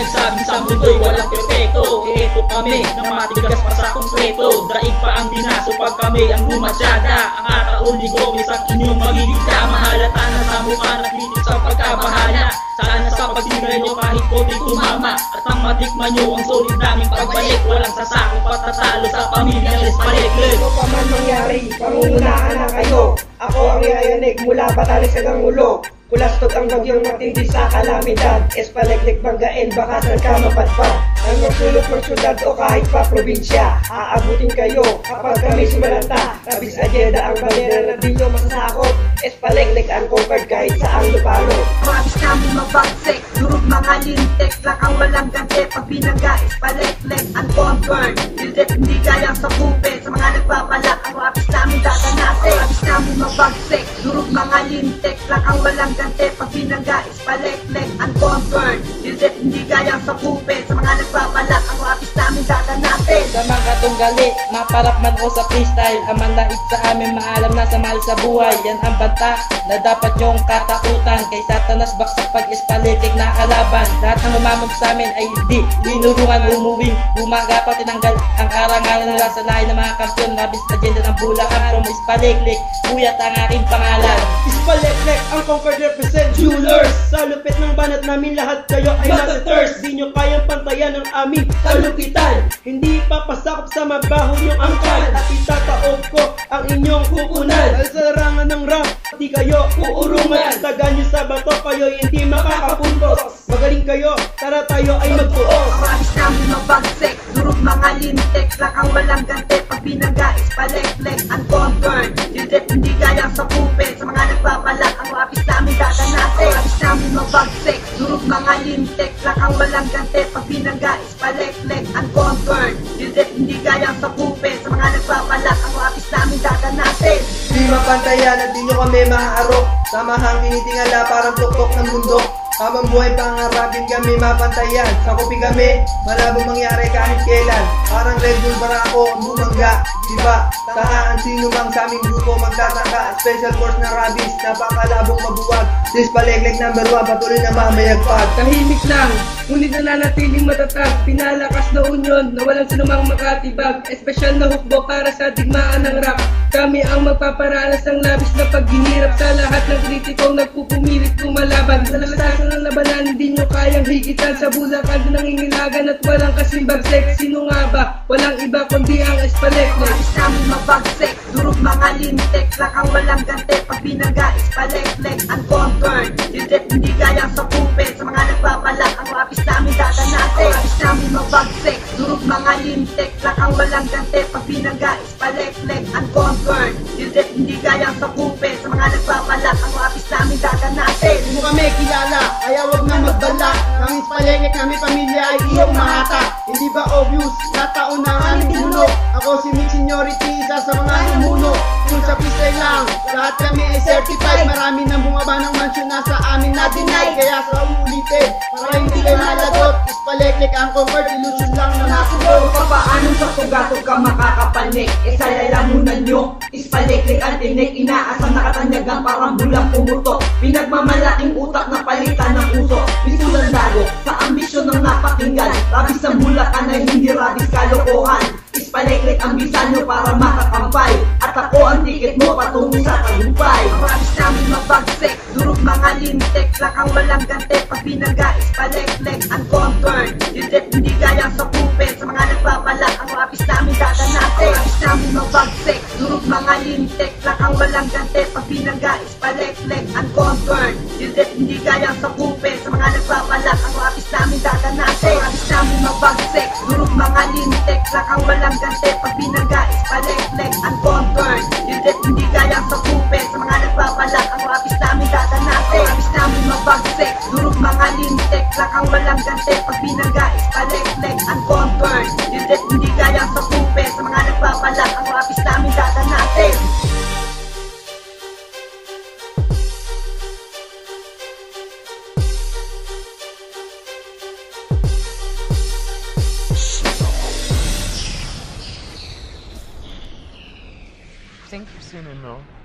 nagsabing sa mundo'y walang perfecto. Eto kami na matigas pa sa konkreto. Daig pa ang dinaso pag kami ang lumasyada. Ang ataon ni Gomez ang inyong magiligta. Mahalata na sa mukha na kritik sa pagkabahala. Sana sa pagtingin nyo kahit konti tumama. At ang matikman nyo ang solid naming pagbalik. Walang sasakop at tatalo sa pamilyang Espalekle. Ano pa man mangyari, pangungunahan na kayo. Ako ang yayanig mula Batanes hanggang Ulo. Kulastog ang bagyong matindi sa kalamidad. Espaleklik banggain, baka saan ka mapadpad. Ang magsulot ng syudad o kahit pa probinsya, aabutin kayo kapag kami sumalanta. Rabis agenda ang bandera na di nyo masasakop. Espaleklik ang conquered kahit saang lupalo. Rabis namin mabagsik, durog mga lintik. Lakang walang gante, pag binangga Espaleklik ang conquered. Hindi gayang sa pupe, sa mga nagpapalak. Ang rabis namin dadanasin. Rabis namin mabagsik, durog mga lintik. Lakang walang gante, pag binangga Espaleklik ang conquered. Hindi gayang sa pupe, sa mga nagpapalak. Ang rabis namin dadanasin. Sa mga tunggali, maparap man o sa freestyle. Ang manlait sa amin, maalam na sa mahal sa buhay. Yan ang banta na dapat nyong katakutan. Kay Satanas baksak pag Espaleklik na kalaban. Lahat ng umamog sa amin ay di linurungan, umuwing bumaga pa tinanggal ang karangalan nila sa lahi ng mga kampiyon. Rabis agenda ng Bulacan from Espaleklik, Puyat ang aking pangalan. Espaleklik ang conquered represent jewelers. Sa lupit ng banat namin lahat kayo ay masaters. Di nyo kayang pantayan ang aming kalupitan. Hindi papasakop sa mabaho nyong angkal. At itataob ko ang inyong kukunan. Dahil sa larangan ng rap, di kayo uurungan. Taga nyo sa bato, kayo hindi makakapuntos. Magaling kayo, tara tayo ay magtuos. Rabis namin mabagsik, durog mga lintik. Lakang walang gante, pag binangga Espaleklik ang conquered. Hindi gayang sa pupe, sa mga nagpapalak. Ang rabis namin dadanasin. Rabis namin mabagsik, durog mga lintik. Lakang walang gante, pag binangga Espaleklik ang conquered. Hindi gayang sa pupe, sa mga nagpapalak. Ang rabis namin dadanasin. Di mapantayan at di nyo kami maaarok. Samahang tinitingala parang tuktok ng mundo. Habang buhay pangarapin kami mapantayan. Sa kopi kami, malabong mangyari kahit kailan. Parang Red Bull para ako ang bumangga. Diba? Tahaan sino mang sa aming grupo magtataka. Special force na Rabis, napakalabong mabuwag. Si Espaleklik number 1, patuloy na mamayagpag. Tahimik lang, ngunit nananatiling matatag. Pinalakas na unyon na walang sinumang makatibag. Espesyal na hukbo para sa digmaan ng rap. Kami ang magpaparanas ng labis na paghinirap sa lahat ng kritikong nagpupumilit kumalaban. Sa lastasan ng labanan, hindi nyo kayang higitan. Sa Bulacan, nangingilagan at walang kasimbagsek. Sino nga ba? Walang iba kundi ang Espaleklik. Rabis namin mabagsik, durog mga lintik. Lakang walang gante, pag binangga Espaleklik ang conquered. Hindi gayang sa pupe, sa mga nagpapalak. Ang rabis namin dadanasin. Rabis namin mabagsik, durog mga lintik. Lakang walang gante, pag binangga Espaleklik ang conquered. Hindi gayang sa pupe, sa mga nagpapalak. Ang rabis namin dadanasin. Hindi mo kami kilala, kaya wag na magbala. Ang Espaleklik namin pamilya ay iyong mahata. Hindi ba obvious, nataon na ang aming pinuno. Ako si Mix Seniority, isa sa mga namuno. Kung sa freestyle lang, lahat kami ay certified. Marami nang bumaba ng mansion na sa amin na deny. Kaya sa uulitin, para hindi kayo malagot. Espaleklik ang conquered, illusion lang na nasunod. Paano sa tugatog ka makakapanik? Sa lalamunan nyo, Espaleklik ang tinik. Inaasam na katanyagan parang bulang pumutok. Pinagmamalaking utak na palitan ng uso. Bisulan dago sa ambisyon ng napakinggan. Rabis ang Bulacan ay hindi rabis kalokohan. Espaleklik ang bisa nyo para makakampay. At ako ang tiket mo patungo sa tagumpay. Rabis namin mabagsik, durog mga lintik. Lakang walang gante, pag binangga Espaleklik ang conquered. Hindi gayang sa pupe, sa mga nagpapalak. Ang rabis namin dadanasin. Rabis namin mabagsik, durog mga lintik. Lakang walang gante, pag binangga Espaleklik ang conquered. Hindi gayang sa pupe, sa mga nagpapalak. Ang rabis namin dadanasin. Rabis namin mabagsik, durog mga lintik. Lakang walang gante, pag binangga Espaleklik ang conquered. Hindi gayang sa pupe, sa mga nagpapalak. Ang rabis namin dadanasin. Rabis namin mabagsik, durog mga lintik. Lakang walang gante, pag binangga Espaleklik ang conquered. Hindi gayang sa pupe, sa mga nagpapalak. Ang rabis namin dadanasin. Think soon enough.